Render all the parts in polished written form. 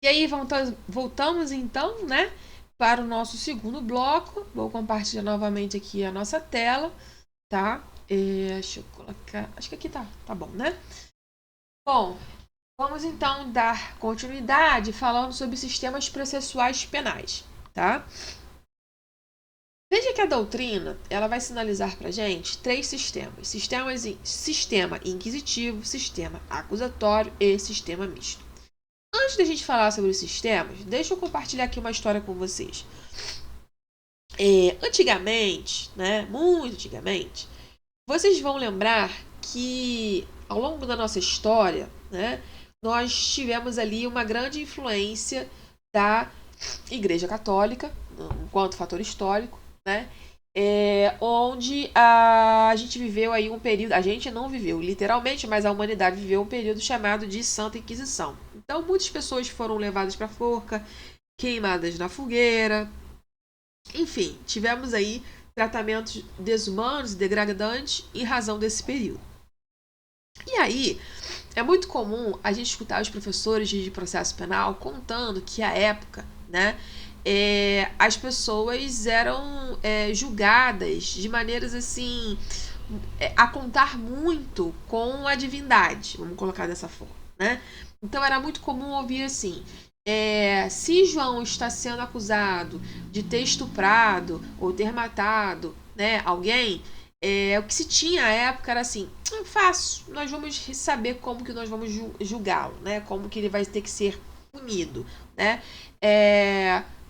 aí voltamos então, né, para o nosso segundo bloco. Vou compartilhar novamente aqui a nossa tela, tá? Deixa eu colocar. Acho que aqui tá bom, né? Bom, vamos então dar continuidade falando sobre sistemas processuais penais, tá? Veja que a doutrina ela vai sinalizar para gente três sistemas: sistema inquisitivo, sistema acusatório e sistema misto. Antes da gente falar sobre os sistemas, deixa eu compartilhar aqui uma história com vocês. Antigamente, né, muito antigamente, vocês vão lembrar que ao longo da nossa história, né, nós tivemos ali uma grande influência da Igreja Católica, enquanto fator histórico, né, onde a gente viveu aí um período, a gente não viveu literalmente, mas a humanidade viveu um período chamado de Santa Inquisição. Então, muitas pessoas foram levadas para a forca, queimadas na fogueira, enfim, tivemos aí tratamentos desumanos e degradantes em razão desse período. E aí, é muito comum a gente escutar os professores de processo penal contando que à época, né, as pessoas eram julgadas de maneiras assim, a contar muito com a divindade, vamos colocar dessa forma, né? Então era muito comum ouvir assim: se João está sendo acusado de ter estuprado ou ter matado, né, alguém, o que se tinha à época era assim: fácil, nós vamos saber como que nós vamos julgá-lo, né? Como que ele vai ter que ser punido, né?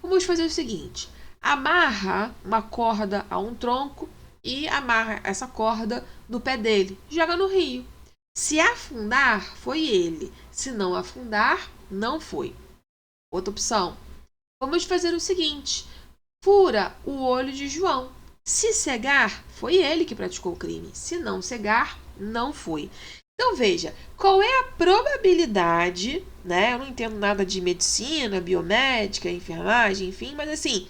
Vamos fazer o seguinte: amarra uma corda a um tronco e amarra essa corda no pé dele, joga no rio. Se afundar, foi ele. Se não afundar, não foi. Outra opção: vamos fazer o seguinte: fura o olho de João. Se cegar, foi ele que praticou o crime. Se não cegar, não foi. Então veja, qual é a probabilidade, né? Eu não entendo nada de medicina, biomédica, enfermagem, enfim, mas assim,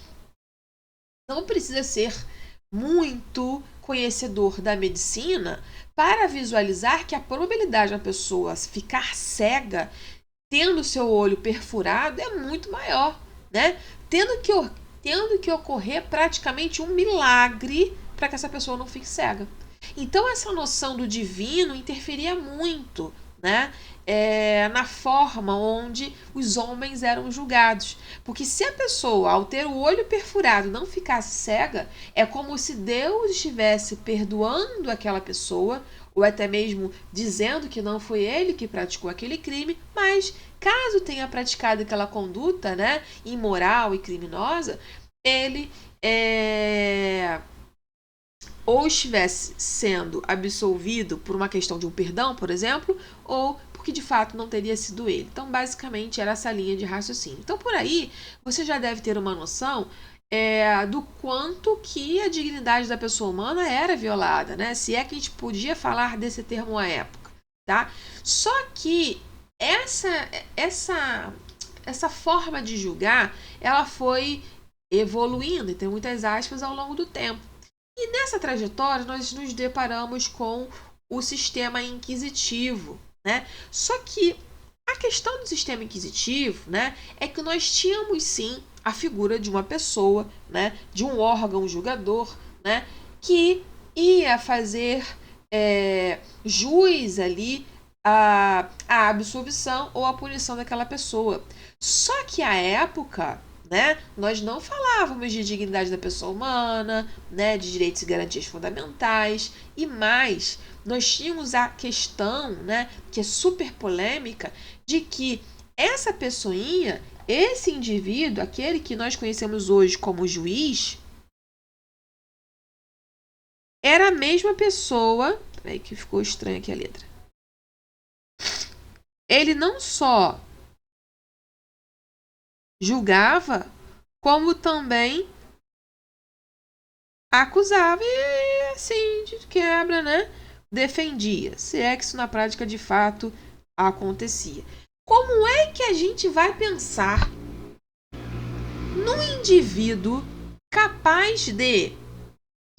não precisa ser muito conhecedor da medicina para visualizar que a probabilidade da pessoa ficar cega tendo seu olho perfurado é muito maior, né? Tendo que ocorrer praticamente um milagre para que essa pessoa não fique cega. Então essa noção do divino interferia muito, né? Na forma onde os homens eram julgados. Porque se a pessoa, ao ter o olho perfurado, não ficasse cega, é como se Deus estivesse perdoando aquela pessoa, ou até mesmo dizendo que não foi ele que praticou aquele crime, mas caso tenha praticado aquela conduta, né, imoral e criminosa, ele ou estivesse sendo absolvido por uma questão de um perdão, por exemplo, ou porque de fato não teria sido ele. Então, basicamente, era essa linha de raciocínio. Então, por aí, você já deve ter uma noção do quanto que a dignidade da pessoa humana era violada, né? Se é que a gente podia falar desse termo à época, tá? Só que essa forma de julgar, ela foi evoluindo, e tem muitas aspas, ao longo do tempo. E nessa trajetória nós nos deparamos com o sistema inquisitivo, né? Só que a questão do sistema inquisitivo, né, é que nós tínhamos sim a figura de uma pessoa, né, de um órgão julgador, né, que ia fazer jus ali a absolvição ou a punição daquela pessoa. Só que à época, né, nós não falávamos de dignidade da pessoa humana, né, de direitos e garantias fundamentais e mais, nós tínhamos a questão, né, que é super polêmica, de que essa pessoinha, esse indivíduo, aquele que nós conhecemos hoje como juiz, era a mesma pessoa. Peraí que ficou estranha aqui a letra. Ele não só julgava, como também acusava e assim, de quebra, né? Defendia, se é que isso na prática de fato acontecia. Como é que a gente vai pensar num indivíduo capaz de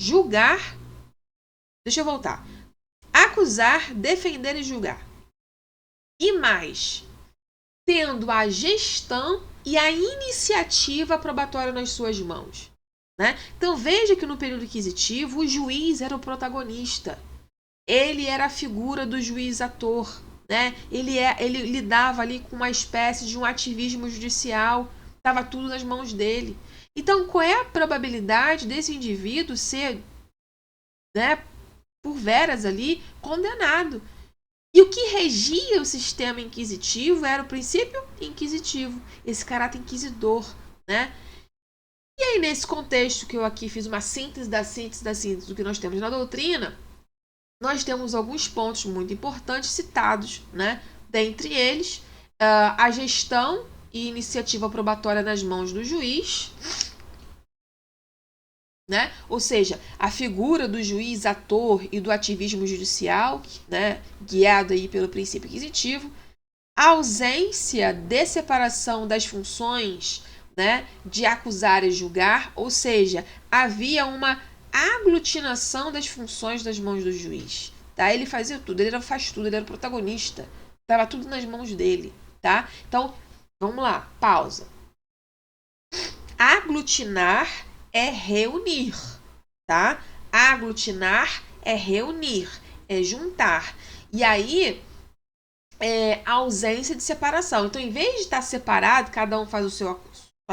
julgar, deixa eu voltar, acusar, defender e julgar? E mais, tendo a gestão e a iniciativa probatória nas suas mãos. Né? Então veja que no período inquisitivo o juiz era o protagonista. Ele era a figura do juiz-ator. Né? Ele lidava ali com uma espécie de um ativismo judicial. Estava tudo nas mãos dele. Então, qual é a probabilidade desse indivíduo ser, né, por veras ali, condenado? E o que regia o sistema inquisitivo era o princípio inquisitivo, esse caráter inquisidor, né? E aí, nesse contexto que eu aqui fiz uma síntese da síntese do que nós temos na doutrina, nós temos alguns pontos muito importantes citados, né? Dentre eles, a gestão e iniciativa probatória nas mãos do juiz, né? Ou seja, a figura do juiz ator e do ativismo judicial, né? Guiado aí pelo princípio inquisitivo, a ausência de separação das funções, né? De acusar e julgar, ou seja, havia uma aglutinação das funções das mãos do juiz. Tá? Ele fazia tudo, faz tudo, ele era o protagonista, estava tudo nas mãos dele. Tá? Então, vamos lá, pausa. Aglutinar é reunir, tá? Aglutinar é reunir, é juntar. E aí, a ausência de separação. Então, em vez de estar separado, cada um faz sua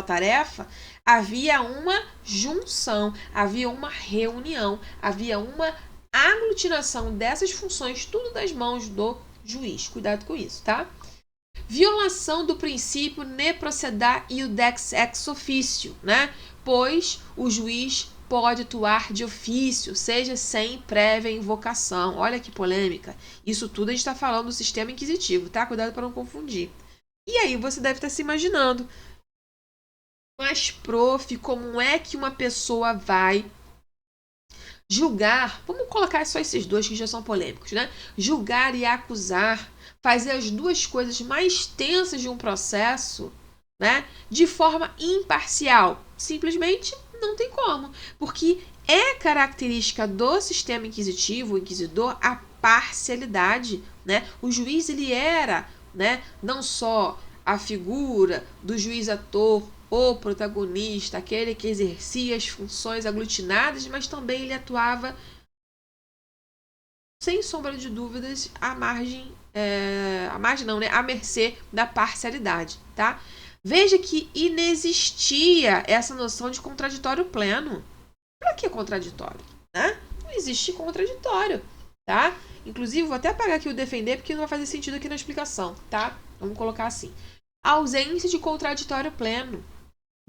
tarefa, havia uma junção, havia uma reunião, havia uma aglutinação dessas funções, tudo das mãos do juiz. Cuidado com isso, tá? Violação do princípio ne procedar iudex ex officio, né? Pois o juiz pode atuar de ofício, seja sem prévia invocação. Olha que polêmica. Isso tudo a gente está falando do sistema inquisitivo, tá? Cuidado para não confundir. E aí você deve estar se imaginando, mas, prof, como é que uma pessoa vai julgar? Vamos colocar só esses dois que já são polêmicos, né? Julgar e acusar, fazer as duas coisas mais tensas de um processo, né? De forma imparcial. Simplesmente não tem como, porque é característica do sistema inquisitivo, o inquisidor, a parcialidade, né? O juiz, ele era, né, não só a figura do juiz-ator, o protagonista, aquele que exercia as funções aglutinadas, mas também ele atuava, sem sombra de dúvidas, à mercê da parcialidade, tá? Veja que inexistia essa noção de contraditório pleno. Para que contraditório? Né? Não existe contraditório, tá? Inclusive, vou até apagar aqui o defender, porque não vai fazer sentido aqui na explicação, tá? Vamos colocar assim. A ausência de contraditório pleno.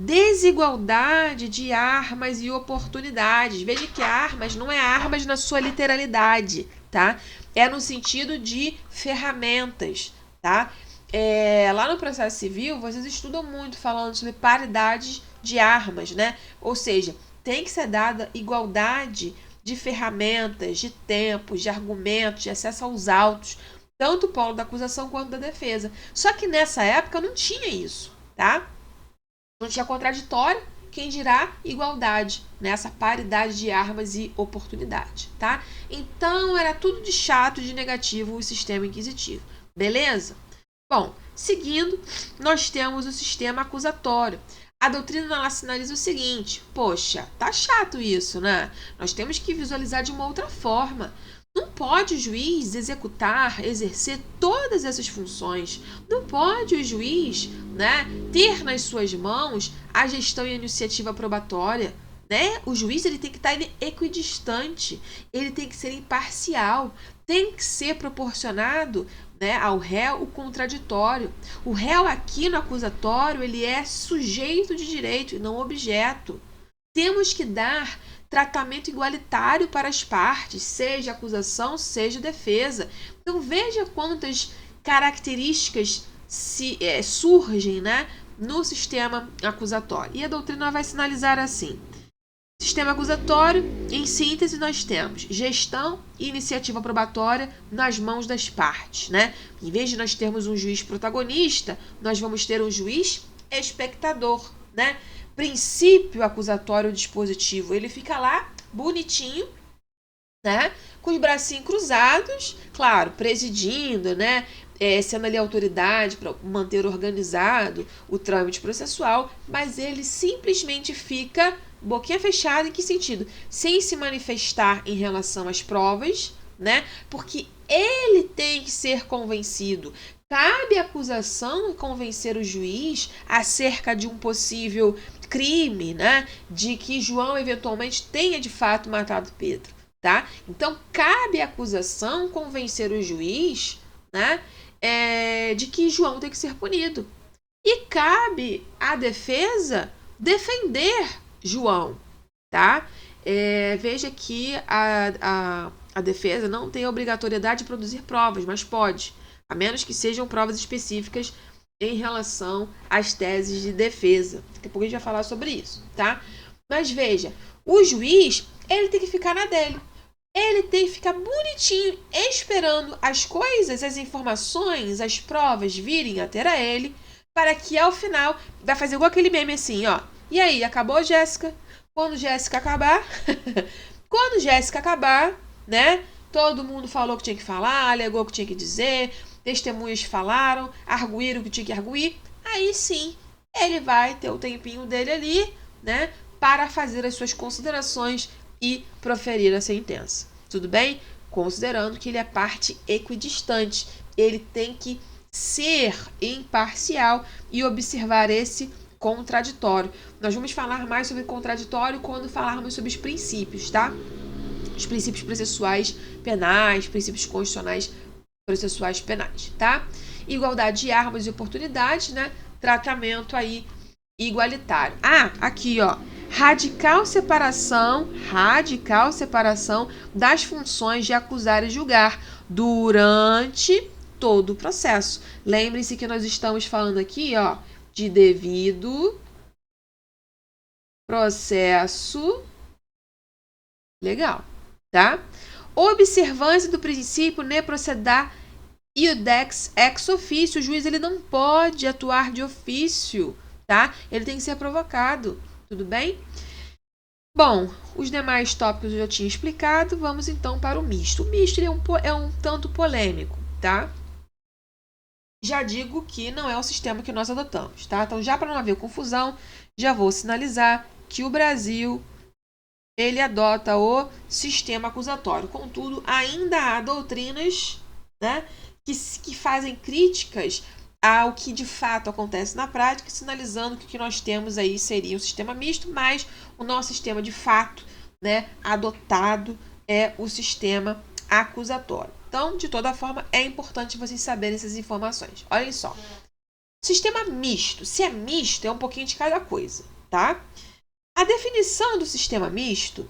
Desigualdade de armas e oportunidades. Veja que armas não é armas na sua literalidade, tá? É no sentido de ferramentas, tá? Lá no processo civil, vocês estudam muito falando sobre paridade de armas, né? Ou seja, tem que ser dada igualdade de ferramentas, de tempos, de argumentos, de acesso aos autos, tanto o polo da acusação quanto da defesa. Só que nessa época não tinha isso, tá? Não tinha contraditório, quem dirá igualdade, nessa paridade de armas e oportunidade, tá? Então, era tudo de chato, de negativo o sistema inquisitivo, beleza? Bom, seguindo, nós temos o sistema acusatório. A doutrina ela sinaliza o seguinte, poxa, tá chato isso, né? Nós temos que visualizar de uma outra forma. Não pode o juiz exercer todas essas funções. Não pode o juiz, né, ter nas suas mãos a gestão e a iniciativa probatória. Né? O juiz ele tem que estar equidistante, ele tem que ser imparcial, tem que ser proporcionado, né, ao réu o contraditório. O réu aqui no acusatório ele é sujeito de direito e não objeto. Temos que dar tratamento igualitário para as partes, seja acusação, seja defesa. Então veja quantas características surgem, né, no sistema acusatório. E a doutrina vai sinalizar assim. Sistema acusatório, em síntese, nós temos gestão e iniciativa probatória nas mãos das partes, né? Em vez de nós termos um juiz protagonista, nós vamos ter um juiz espectador, né? Princípio acusatório dispositivo, ele fica lá bonitinho, né? Com os bracinhos cruzados, claro, presidindo, né? sendo ali autoridade para manter organizado o trâmite processual, mas ele simplesmente fica boquinha fechada. Em que sentido? Sem se manifestar em relação às provas, né? Porque ele tem que ser convencido. Cabe à acusação convencer o juiz acerca de um possível crime, né? De que João eventualmente tenha de fato matado Pedro, tá? Então, cabe à acusação convencer o juiz, né? De que João tem que ser punido. E cabe à defesa defender João, tá? Veja que a defesa não tem a obrigatoriedade de produzir provas, mas pode, a menos que sejam provas específicas em relação às teses de defesa. Daqui a pouco a gente vai falar sobre isso, tá? Mas veja, o juiz, ele tem que ficar na dele. Ele tem que ficar bonitinho, esperando as coisas, as informações, as provas virem a ter a ele, para que ao final, vai fazer igual aquele meme assim, ó. E aí, acabou, Jéssica? Quando Jéssica acabar, quando Jéssica acabar, né? Todo mundo falou o que tinha que falar, alegou o que tinha que dizer, testemunhas falaram, arguíram o que tinha que arguir. Aí sim, ele vai ter o tempinho dele ali, né? Para fazer as suas considerações e proferir a sentença. Tudo bem? Considerando que ele é parte equidistante. Ele tem que ser imparcial e observar esse contraditório. Nós vamos falar mais sobre contraditório quando falarmos sobre os princípios, tá? Os princípios processuais penais, princípios constitucionais processuais penais, tá? Igualdade de armas e oportunidades, né? Tratamento aí igualitário. Aqui, ó. Radical separação das funções de acusar e julgar durante todo o processo. Lembre-se que nós estamos falando aqui, ó, de devido processo legal, tá? Observância do princípio ne procedar iudex ex officio. O juiz, ele não pode atuar de ofício, tá? Ele tem que ser provocado, tudo bem? Bom, os demais tópicos eu já tinha explicado, vamos então para o misto. O misto ele é um tanto polêmico, tá? Já digo que não é o sistema que nós adotamos, tá? Então, já para não haver confusão, já vou sinalizar que o Brasil, ele adota o sistema acusatório. Contudo, ainda há doutrinas, né, que fazem críticas ao que de fato acontece na prática, sinalizando que o que nós temos aí seria um sistema misto, mas o nosso sistema de fato, né, adotado é o sistema acusatório. Então, de toda forma, é importante vocês saberem essas informações. Olhem só. Sistema misto. Se é misto, é um pouquinho de cada coisa, tá? A definição do sistema misto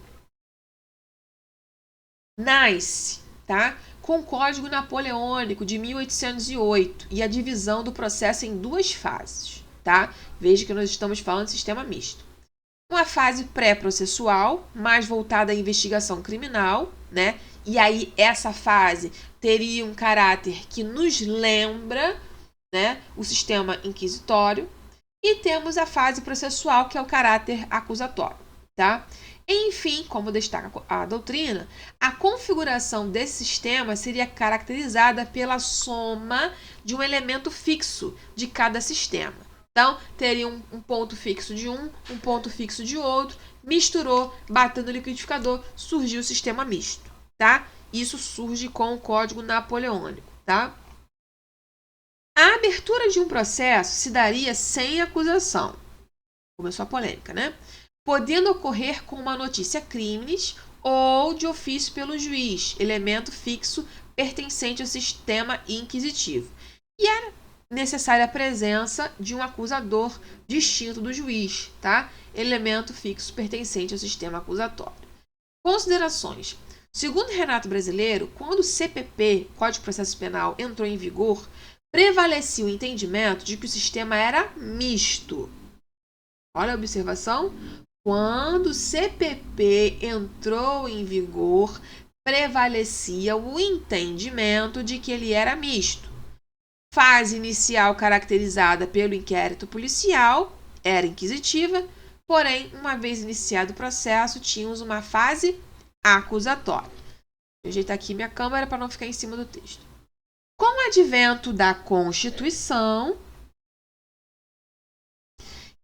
nasce, tá, com o Código Napoleônico de 1808 e a divisão do processo em duas fases, tá? Veja que nós estamos falando de sistema misto. Uma fase pré-processual, mais voltada à investigação criminal, né? E aí essa fase teria um caráter que nos lembra, né, o sistema inquisitório. E temos a fase processual, que é o caráter acusatório, tá? Enfim, como destaca a doutrina, a configuração desse sistema seria caracterizada pela soma de um elemento fixo de cada sistema. Então, teria um ponto fixo de um ponto fixo de outro, misturou, bateu no liquidificador, surgiu o sistema misto, tá? Isso surge com o Código Napoleônico, tá? A abertura de um processo se daria sem acusação. Começou a polêmica, né? Podendo ocorrer com uma notícia crimes ou de ofício pelo juiz, elemento fixo pertencente ao sistema inquisitivo. E era necessária a presença de um acusador distinto do juiz, tá? Elemento fixo pertencente ao sistema acusatório. Considerações. Segundo Renato Brasileiro, quando o CPP, Código de Processo Penal, entrou em vigor, prevalecia o entendimento de que o sistema era misto. Olha a observação. Quando o CPP entrou em vigor, prevalecia o entendimento de que ele era misto. Fase inicial caracterizada pelo inquérito policial, era inquisitiva, porém, uma vez iniciado o processo, tínhamos uma fase acusatória. Vou ajeitar aqui minha câmera para não ficar em cima do texto. Com o advento da Constituição,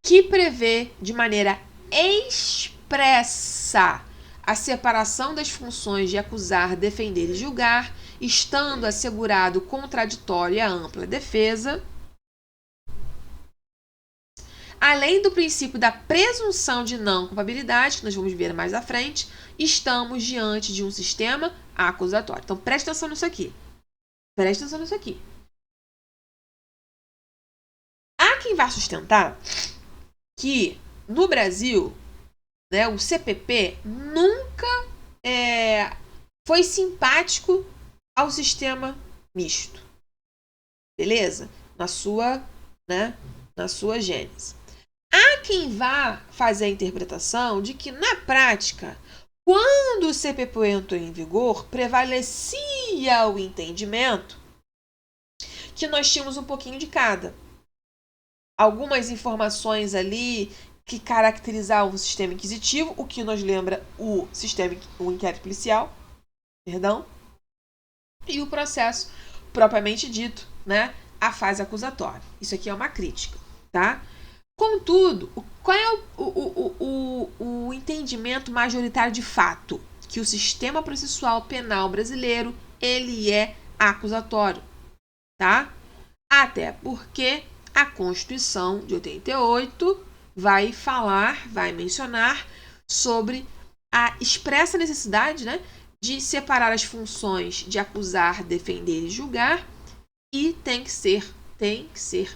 que prevê de maneira expressa a separação das funções de acusar, defender e julgar, estando assegurado o contraditório e a ampla defesa, além do princípio da presunção de não culpabilidade, que nós vamos ver mais à frente, estamos diante de um sistema acusatório. Então, preste atenção nisso aqui. Preste atenção nisso aqui. Há quem vá sustentar que, no Brasil, né, o CPP nunca foi simpático ao sistema misto. Beleza? Na sua gênese. Há quem vá fazer a interpretação de que, na prática, quando o CPP entrou em vigor, prevalecia o entendimento que nós tínhamos um pouquinho de cada. Algumas informações ali que caracterizavam o sistema inquisitivo, o que nos lembra o inquérito policial, e o processo propriamente dito, né, a fase acusatória. Isso aqui é uma crítica, tá? Contudo, qual é o entendimento majoritário de fato? Que o sistema processual penal brasileiro, ele é acusatório, tá? Até porque a Constituição de 88 vai mencionar sobre a expressa necessidade, né, de separar as funções de acusar, defender e julgar, e tem que ser,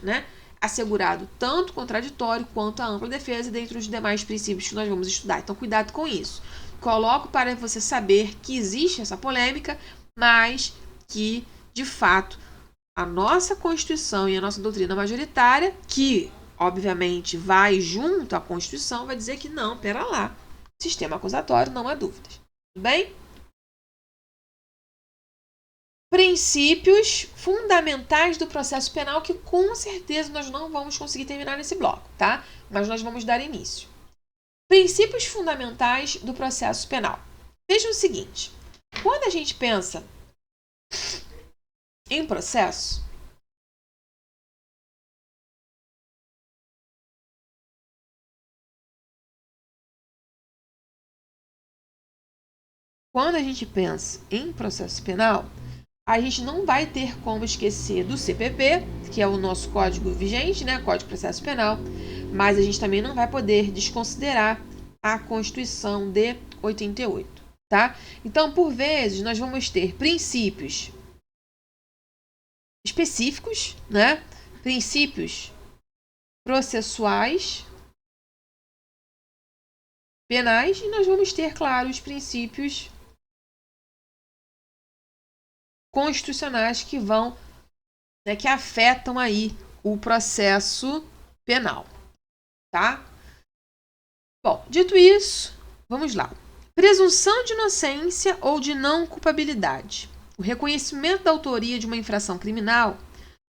né, assegurado tanto o contraditório quanto a ampla defesa, dentre os demais princípios que nós vamos estudar. Então, cuidado com isso. Coloco para você saber que existe essa polêmica, mas que, de fato, a nossa Constituição e a nossa doutrina majoritária, que, obviamente, vai junto à Constituição, vai dizer que não, pera lá, sistema acusatório, não há dúvidas. Tudo bem? Princípios fundamentais do processo penal, que com certeza nós não vamos conseguir terminar nesse bloco, tá? Mas nós vamos dar início. Princípios fundamentais do processo penal. Vejam o seguinte, quando a gente pensa em processo, penal, a gente não vai ter como esquecer do CPP, que é o nosso código vigente, né, Código de Processo Penal, mas a gente também não vai poder desconsiderar a Constituição de 88, tá? Então, por vezes, nós vamos ter princípios específicos, né, princípios processuais penais, e nós vamos ter, claro, os princípios constitucionais que vão, né, que afetam aí o processo penal, tá? Bom, dito isso, vamos lá. Presunção de inocência ou de não culpabilidade. O reconhecimento da autoria de uma infração criminal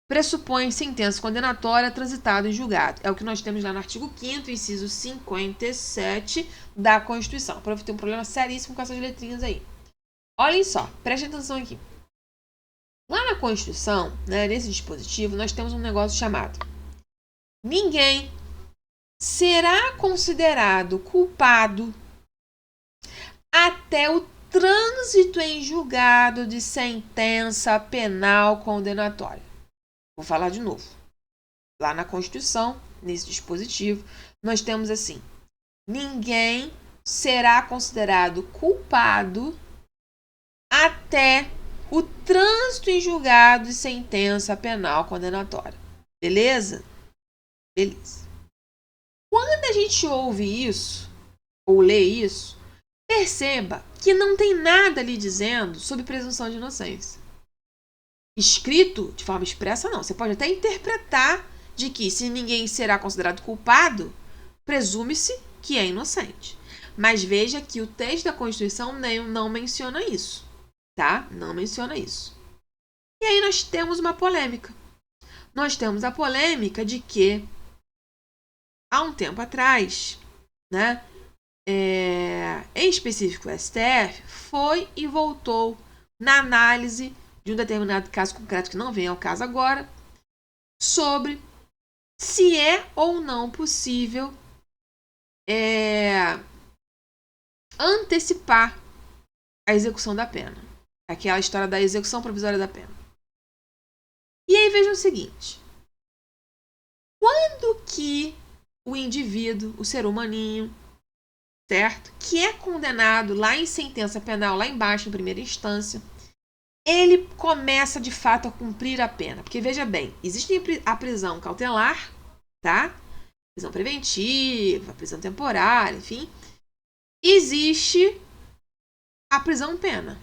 pressupõe sentença condenatória transitada em julgado. É o que nós temos lá no artigo 5º, inciso 57 da Constituição. Eu tenho um problema seríssimo com essas letrinhas aí. Olhem só, prestem atenção aqui. Lá na Constituição, né, nesse dispositivo, nós temos um negócio chamado: ninguém será considerado culpado até o trânsito em julgado de sentença penal condenatória. Vou falar de novo. Lá na Constituição, nesse dispositivo, nós temos assim: ninguém será considerado culpado até o trânsito em julgado de sentença penal condenatória. Beleza? Beleza. Quando a gente ouve isso, ou lê isso, perceba que não tem nada ali dizendo sobre presunção de inocência. Escrito de forma expressa, não. Você pode até interpretar de que, se ninguém será considerado culpado, presume-se que é inocente. Mas veja que o texto da Constituição não menciona isso, tá? Não menciona isso. E aí nós temos uma polêmica. Nós temos a polêmica de que, há um tempo atrás, né, em específico o STF, foi e voltou na análise de um determinado caso concreto que não vem ao caso agora, sobre se é ou não possível antecipar a execução da pena. Aquela história da execução provisória da pena. E aí vejam o seguinte. Quando que o indivíduo, o ser humaninho, certo? Que é condenado lá em sentença penal, lá embaixo, em primeira instância, ele começa de fato a cumprir a pena. Porque veja bem, existe a prisão cautelar, tá? Prisão preventiva, prisão temporária, enfim. Existe a prisão pena.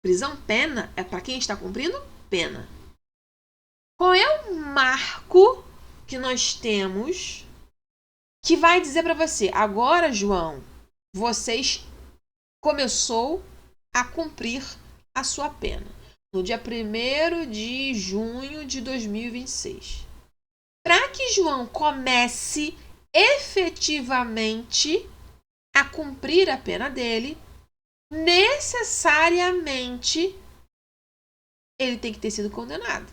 Prisão pena é para quem está cumprindo pena. Qual é o marco que nós temos que vai dizer para você, agora, João, você começou a cumprir a sua pena no dia 1º de junho de 2026. Para que João comece efetivamente a cumprir a pena dele, necessariamente ele tem que ter sido condenado.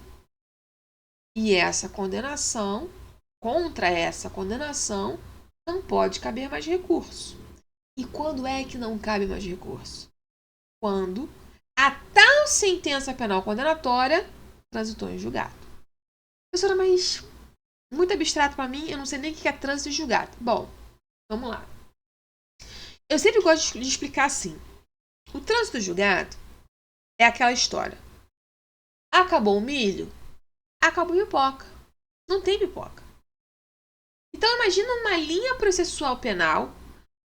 E essa condenação, contra essa condenação, não pode caber mais recurso. E quando é que não cabe mais recurso? Quando a tal sentença penal condenatória transitou em julgado. Professora, mas muito abstrato para mim, eu não sei nem o que é trânsito em julgado. Bom, vamos lá. Eu sempre gosto de explicar assim. O trânsito em julgado é aquela história. Acabou o milho? Acabou a pipoca. Não tem pipoca. Então imagina uma linha processual penal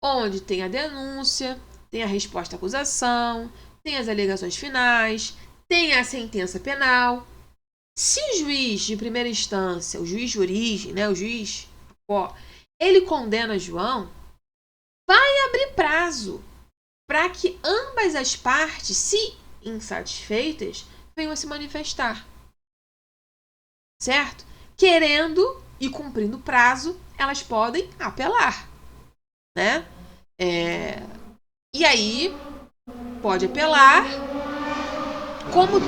onde tem a denúncia, tem a resposta à acusação, tem as alegações finais, tem a sentença penal. Se o juiz de primeira instância, o juiz de origem, né, o juiz, ele condena João, vai abrir prazo para que ambas as partes, se insatisfeitas, venham a se manifestar. Certo? Querendo e cumprindo o prazo, elas podem apelar, né? E aí, pode apelar, como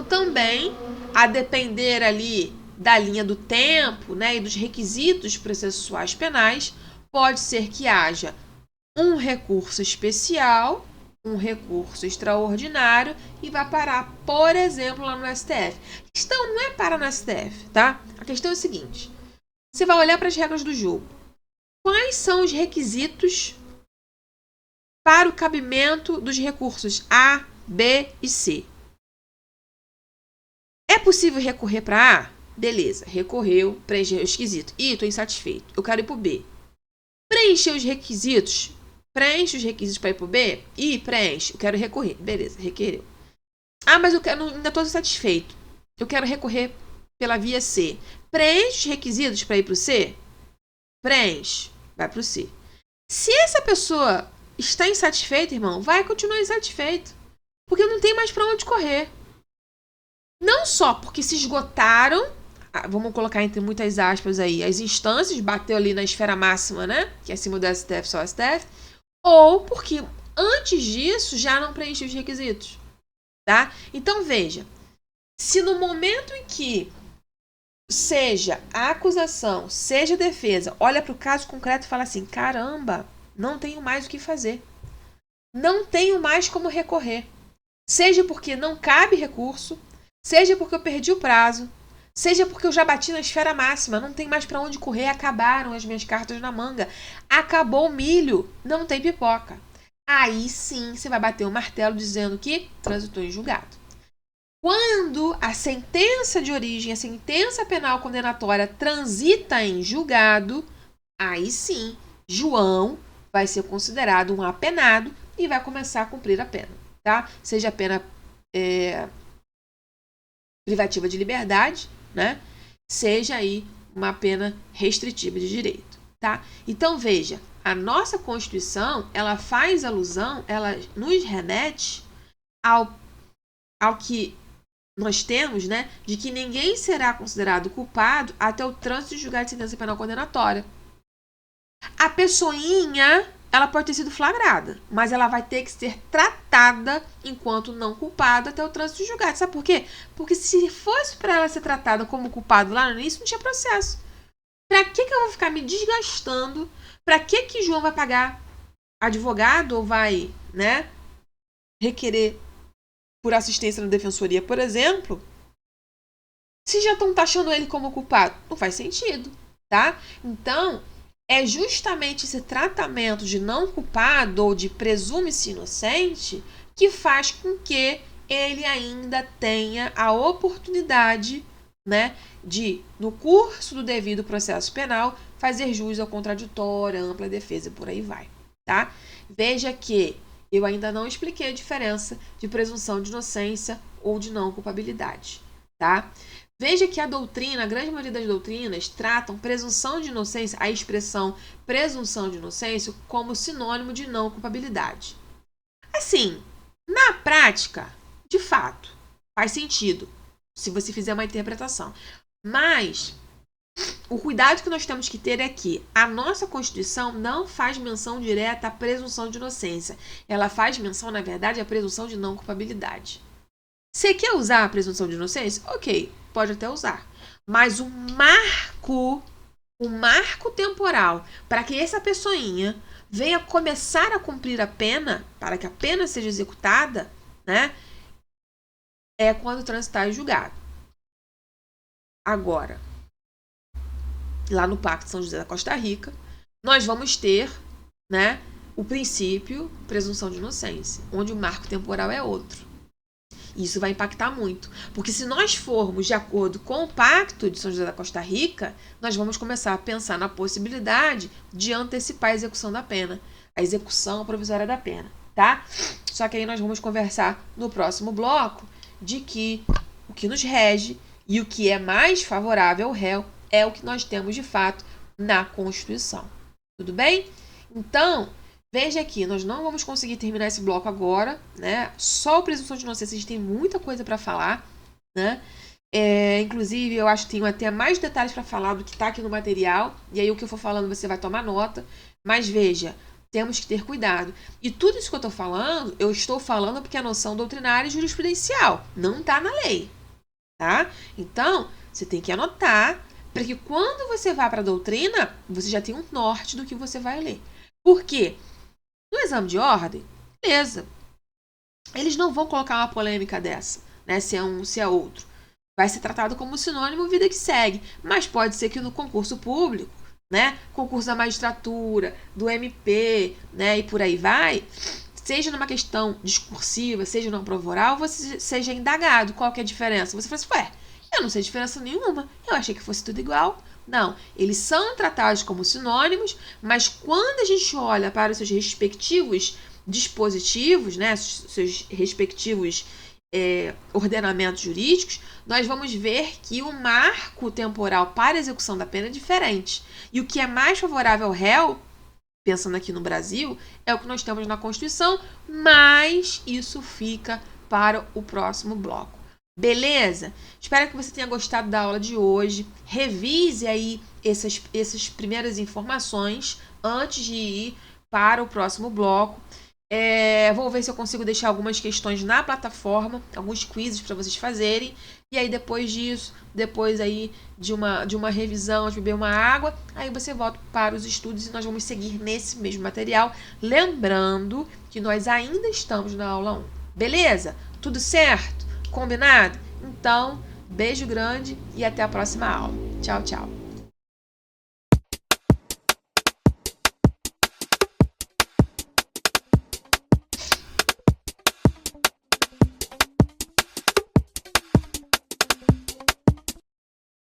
também, a depender ali da linha do tempo, né, e dos requisitos processuais penais, pode ser que haja um recurso especial, um recurso extraordinário e vai parar, por exemplo, lá no STF. A questão não é parar no STF, tá? A questão é o seguinte. Você vai olhar para as regras do jogo. Quais são os requisitos para o cabimento dos recursos A, B e C? É possível recorrer para A? Beleza, recorreu, preencheu o requisito. Ih, estou insatisfeito, eu quero ir para o B. Preencheu os requisitos? Preenche os requisitos para ir para o B? Ih, preenche, eu quero recorrer. Beleza, requereu. Ah, mas ainda estou insatisfeito. Eu quero recorrer pela via C. Preenche os requisitos para ir para o C? Preenche, vai para o C. Se essa pessoa está insatisfeita, irmão, vai continuar insatisfeito. Porque não tem mais para onde correr. Não só porque se esgotaram, vamos colocar entre muitas aspas aí, as instâncias, bateu ali na esfera máxima, né? Que é acima do STF, só o STF. Ou porque antes disso já não preencheu os requisitos. Tá? Então veja, se no momento em que seja a acusação, seja a defesa, olha para o caso concreto e fala assim, caramba, não tenho mais o que fazer. Não tenho mais como recorrer. Seja porque não cabe recurso, seja porque eu perdi o prazo, seja porque eu já bati na esfera máxima, não tem mais para onde correr, acabaram as minhas cartas na manga, acabou o milho, não tem pipoca. Aí sim você vai bater o martelo dizendo que transitou em julgado. Quando a sentença de origem, a sentença penal condenatória transita em julgado, aí sim João vai ser considerado um apenado e vai começar a cumprir a pena. Tá? Seja a pena privativa de liberdade, né? Seja aí uma pena restritiva de direito, tá? Então veja, a nossa Constituição, ela faz alusão, ela nos remete ao que nós temos, né, de que ninguém será considerado culpado até o trânsito de julgado de sentença penal condenatória. A pessoinha, ela pode ter sido flagrada, mas ela vai ter que ser tratada enquanto não culpada até o trânsito de julgado. Sabe por quê? Porque se fosse para ela ser tratada como culpada lá no início, não tinha processo. Para que eu vou ficar me desgastando? Para que João vai pagar advogado ou vai, né, requerer por assistência na defensoria, por exemplo, se já estão taxando ele como culpado? Não faz sentido, tá? Então, é justamente esse tratamento de não culpado ou de presume-se inocente que faz com que ele ainda tenha a oportunidade, né, de, no curso do devido processo penal, fazer jus ao contraditório, à ampla defesa e por aí vai, tá? Veja que eu ainda não expliquei a diferença de presunção de inocência ou de não culpabilidade, tá? Veja que a doutrina, a grande maioria das doutrinas, tratam presunção de inocência, a expressão presunção de inocência, como sinônimo de não culpabilidade. Assim, na prática, de fato, faz sentido, se você fizer uma interpretação. Mas o cuidado que nós temos que ter é que a nossa Constituição não faz menção direta à presunção de inocência. Ela faz menção, na verdade, à presunção de não culpabilidade. Você quer usar a presunção de inocência? Ok, pode até usar. Mas o marco temporal para que essa pessoinha venha começar a cumprir a pena, para que a pena seja executada, né, é quando transitar em julgado. Agora, lá no Pacto de São José da Costa Rica, nós vamos ter, né, o princípio presunção de inocência, onde o marco temporal é outro. Isso vai impactar muito, porque se nós formos de acordo com o Pacto de São José da Costa Rica, nós vamos começar a pensar na possibilidade de antecipar a execução da pena, a execução provisória da pena, tá? Só que aí nós vamos conversar no próximo bloco de que o que nos rege e o que é mais favorável ao réu é o que nós temos de fato na Constituição. Tudo bem? Então, veja aqui, nós não vamos conseguir terminar esse bloco agora, né? Só a presunção de inocência, a gente tem muita coisa para falar, né? Inclusive, eu acho que tenho até mais detalhes para falar do que está aqui no material, e aí o que eu for falando você vai tomar nota. Mas veja, temos que ter cuidado. E tudo isso que eu estou falando porque é noção doutrinária e jurisprudencial, não está na lei, tá? Então, você tem que anotar, para que quando você vá para a doutrina, você já tem um norte do que você vai ler. Por quê? No exame de ordem, beleza. Eles não vão colocar uma polêmica dessa, né? Se é um, se é outro. Vai ser tratado como sinônimo vida que segue. Mas pode ser que no concurso público, né? Concurso da magistratura, do MP, né? E por aí vai, seja numa questão discursiva, seja numa prova oral, você seja indagado. Qual que é a diferença? Você fala assim, ué, eu não sei diferença nenhuma. Eu achei que fosse tudo igual. Não, eles são tratados como sinônimos, mas quando a gente olha para os seus respectivos dispositivos, né, seus respectivos ordenamentos jurídicos, nós vamos ver que o marco temporal para a execução da pena é diferente. E o que é mais favorável ao réu, pensando aqui no Brasil, é o que nós temos na Constituição, mas isso fica para o próximo bloco. Beleza? Espero que você tenha gostado da aula de hoje. Revise aí essas primeiras informações antes de ir para o próximo bloco. Vou ver se eu consigo deixar algumas questões na plataforma, alguns quizzes para vocês fazerem. E aí depois disso, depois aí de uma revisão, de beber uma água, aí você volta para os estudos e nós vamos seguir nesse mesmo material. Lembrando que nós ainda estamos na aula 1. Beleza? Tudo certo? Combinado? Então, beijo grande e até a próxima aula. Tchau, tchau.